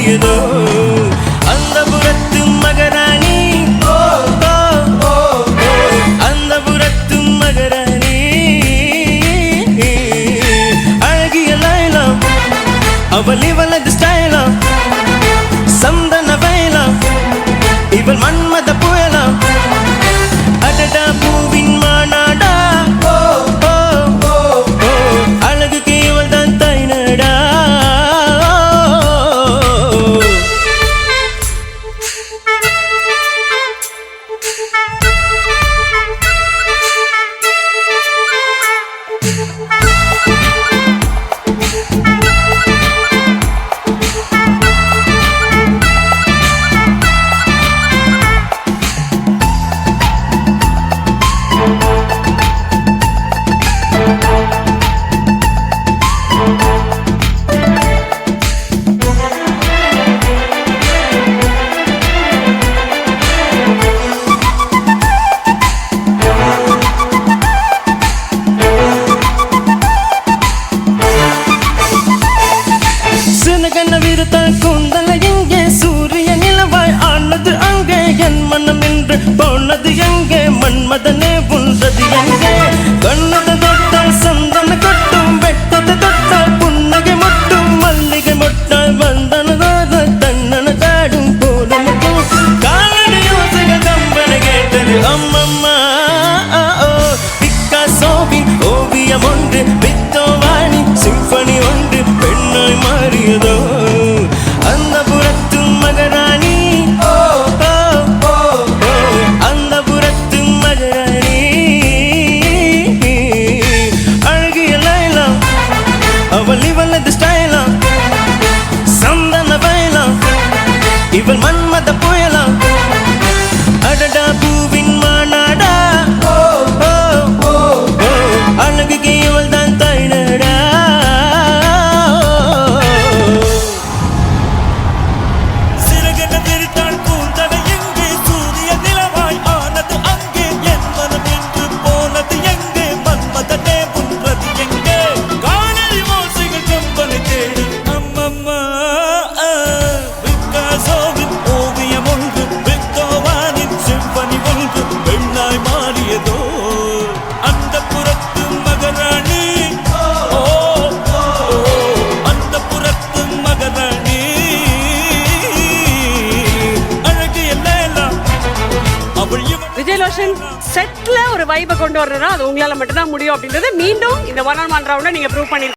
மாறியதோ அந்த புறத்து மகராணி அந்த புறத்து மகராணி அழகிய லைலம் அவள் இவளது ஸ்டைலம் சந்தன வயலம் இவள் மன்மத புயலம் அடடா பூவின் மாநாடா அழகுக்கு இவள் தான் தைனடா கூந்தல எங்கே சூரிய நிலவாய் ஆனது அங்கே என் மனம் என்று போனது எங்கே மன்மதனே உன்றது எங்கே கண்ணது தொட்டால் சந்தன கொட்டும் வெட்டது தொட்டால் புன்னகை மொட்டும் மல்லிகை மொட்டால் வந்தனதாத தன்னன தாடும் போது மட்டும் காலடி யோசைகள் கம்பன கேட்டது அம்மம்மா பிக்காசோவின் ஓவியம் ஒன்று பித்தோவானி சிம்பனி ஒன்று பெண்ணாய் மாறியதோ அந்த புறத்து மகராணி அந்த புறத்து மகராணி அழகிய லைலம் அவள் இவளது ஸ்டைலம் சந்தன வயலம் இவள் மன்மத புயலம் அடடா பூவின் மாநாடா அழகுக்கு இவள் தான் தைனடா விஜயலட்சுமி செட்ல ஒரு வைபை கொண்டு வரணும்னா அது உங்களால மட்டும்தான் முடியும் அப்படின்றது மீண்டும் இந்த 1-on-1 ரவுண்ட்ல நீங்க ப்ரூவ் பண்ணி